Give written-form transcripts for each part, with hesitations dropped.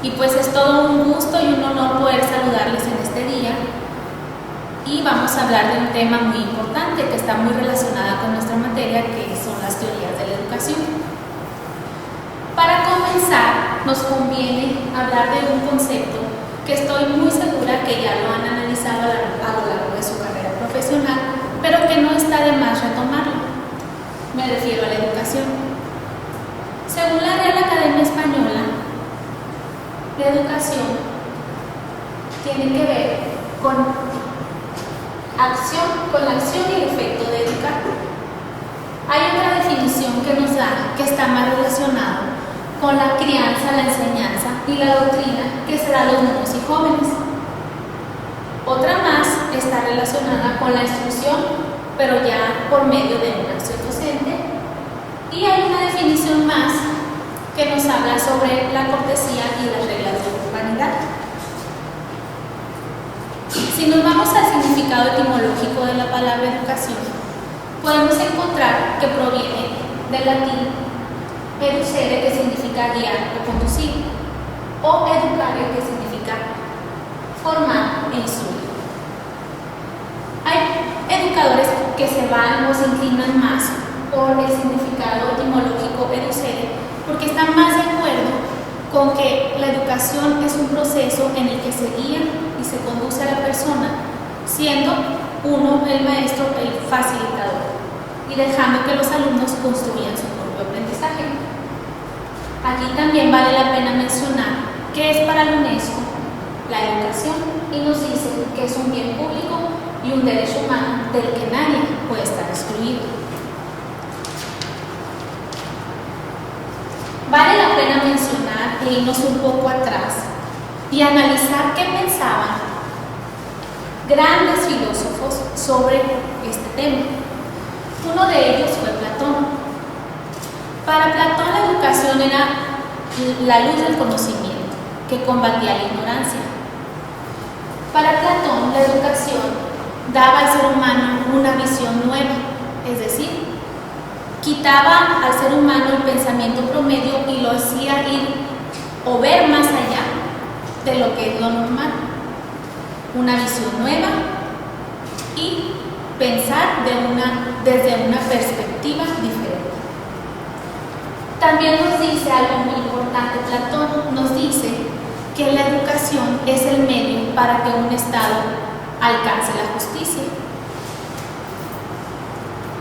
Y pues es todo un gusto y un honor poder saludarles en este día. Y vamos a hablar de un tema muy importante que está muy relacionada con nuestra materia, que son las teorías de la educación. Para comenzar, nos conviene hablar de un concepto que estoy muy segura que ya lo han analizado a lo largo de su carrera profesional, pero que no está de más retomarlo. Me refiero a la educación. Según la Real Academia Española, la educación tiene que ver con la acción y el efecto de educar. Hay otra definición que nos da que está más relacionado con la crianza, la enseñanza y la doctrina que se da a los niños y jóvenes. Otra más está relacionada con la instrucción, pero ya por medio de una acción docente. Y hay una definición más que nos habla sobre la cortesía y las reglas de urbanidad. Si nos vamos al significado etimológico de la palabra educación, podemos encontrar que proviene del latín educere, que significa guiar o conducir, o educare, que significa formar e instruir. Hay educadores que se van o se inclinan más por el significado etimológico educere, porque están más de acuerdo con que la educación es un proceso en el que se guía y se conduce a la persona, siendo uno, el maestro, el facilitador, y dejando que los alumnos construyan su propio aprendizaje. Aquí también vale la pena mencionar que es para la UNESCO la educación, y nos dice que es un bien público y un derecho humano del que nadie puede estar excluido. Vale la pena mencionar e irnos un poco atrás y analizar qué pensaban grandes filósofos sobre este tema. Uno de ellos fue Platón. Para Platón la educación era la luz del conocimiento que combatía la ignorancia. Para Platón la educación daba al ser humano una visión nueva, es decir, quitaba al ser humano el pensamiento promedio y lo hacía ir o ver más allá de lo que es lo normal. Una visión nueva y pensar desde una perspectiva diferente. También nos dice algo muy importante Platón, nos dice que la educación es el medio para que un Estado alcance la justicia.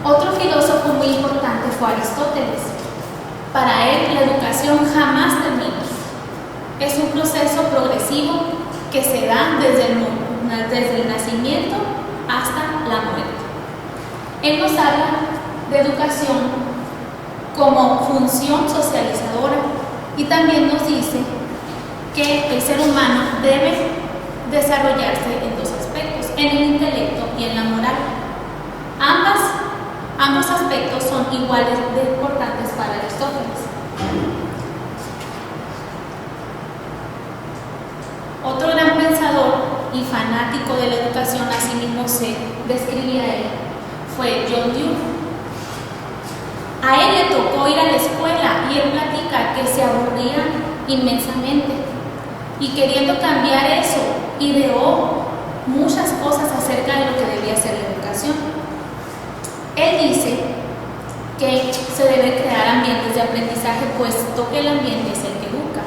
Otro filósofo muy importante fue Aristóteles. Para él, la educación jamás termina. Es un proceso progresivo que se da desde el nacimiento hasta la muerte. Él nos habla de educación como función socializadora y también nos dice que el ser humano debe desarrollarse en dos aspectos, en el intelecto y en la moral. Ambos aspectos son iguales de importantes para Aristóteles. Otro gran pensador y fanático de la educación, así mismo se describía a él, fue John Dewey. A él le tocó ir a la escuela y él platica que se aburría inmensamente y queriendo cambiar eso, ideó muchas cosas acerca de lo que debía ser la educación. Él dice que se debe crear ambientes de aprendizaje, puesto que el ambiente es el que educa.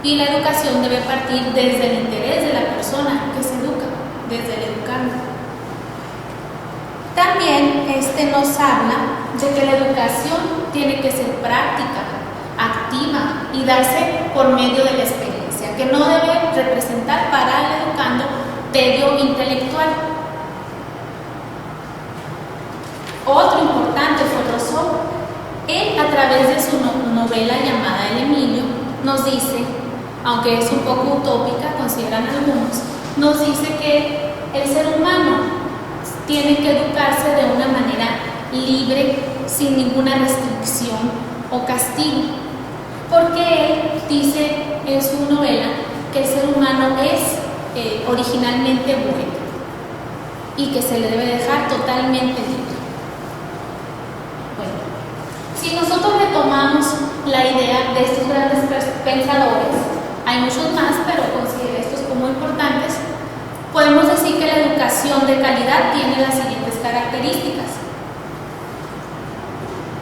Y la educación debe partir desde el interés de la persona que se educa, desde el educando. También nos habla de que la educación tiene que ser práctica, activa y darse por medio de la experiencia, que no debe representar para el educando tedio intelectual. Otro importante fue Rousseau. Él, a través de su novela llamada El Emilio, nos dice, aunque es un poco utópica, consideran algunos, nos dice que el ser humano tiene que educarse de una manera libre, sin ninguna restricción o castigo, porque él dice en su novela que el ser humano es originalmente bueno y que se le debe dejar totalmente libre. Bueno, si nosotros retomamos la idea de estos grandes pensadores, Hay muchos más, pero considero estos como importantes. Podemos decir que la educación de calidad tiene las siguientes características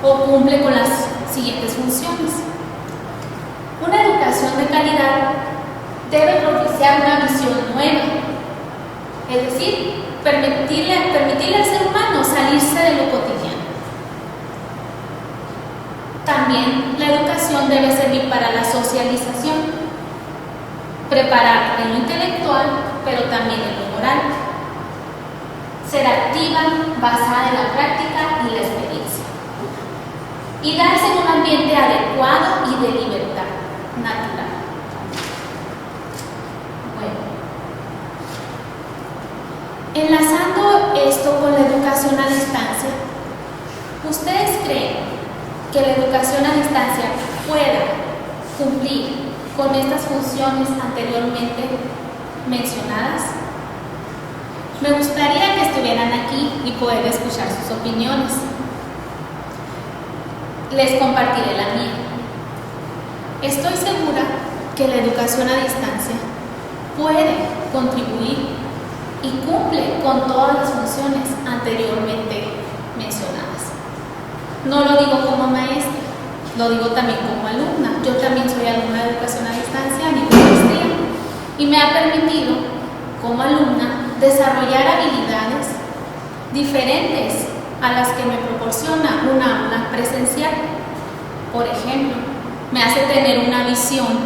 o cumple con las siguientes funciones. Una educación de calidad debe propiciar una visión nueva, es decir, permitirle al ser humano salirse de lo cotidiano. También la educación debe servir para la socialización, preparar en lo intelectual, pero también en lo moral, ser activa, basada en la práctica y la experiencia, y darse en un ambiente adecuado y de libertad natural. Enlazando esto con la educación a distancia, ¿ustedes creen que la educación a distancia pueda cumplir con estas funciones anteriormente mencionadas? Me gustaría que estuvieran aquí y poder escuchar sus opiniones. Les compartiré la mía. Estoy segura que la educación a distancia puede contribuir y cumple con todas las funciones anteriormente mencionadas. No lo digo como maestra, lo digo también como alumna. Yo también soy alumna de educación a distancia a nivel maestría y me ha permitido, como alumna, desarrollar habilidades diferentes a las que me proporciona una aula presencial. Por ejemplo, me hace tener una visión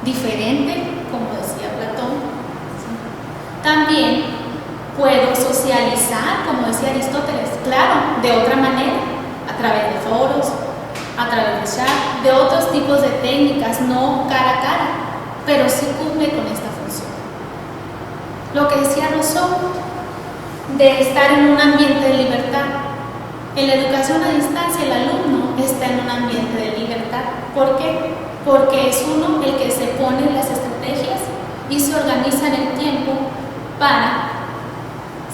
diferente, como decía Platón. También puedo socializar, como decía Aristóteles, claro, de otra manera, a través de foros, a través de chat, de otros tipos de técnicas, no cara a cara, pero sí cumple con esta función. Lo que decía Rousseau, de estar en un ambiente de libertad. En la educación a distancia, el alumno está en un ambiente de libertad. ¿Por qué? Porque es uno el que se pone las estrategias y se organiza en el tiempo para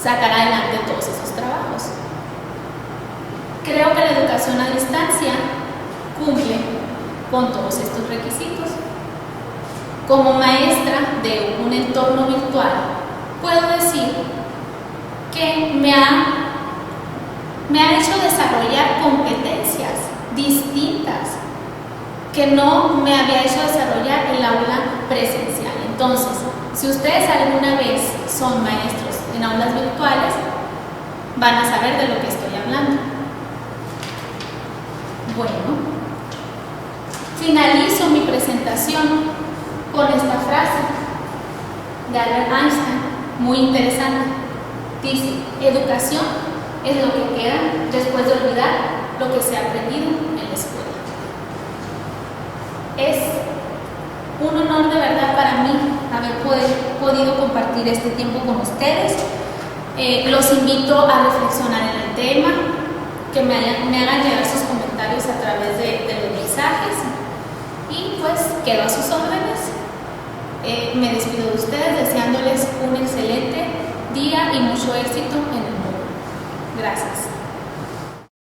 sacar adelante todos esos trabajos. Creo que la educación a distancia cumple con todos estos requisitos. Como maestra de un entorno virtual, puedo decir que me ha hecho desarrollar competencias distintas que no me había hecho desarrollar en la aula presencial. Entonces, si ustedes alguna vez son maestros en aulas virtuales, van a saber de lo que estoy hablando. Bueno, finalizo mi presentación con esta frase de Albert Einstein, muy interesante. Dice: educación es lo que queda después de olvidar lo que se ha aprendido en la escuela. Es un honor de verdad para mí haber podido compartir este tiempo con ustedes. Los invito a reflexionar en el tema, que me hagan llegar sus comentarios a través de los mensajes, y pues quedo a sus órdenes. Me despido de ustedes deseándoles un excelente día y mucho éxito en el mundo. Gracias.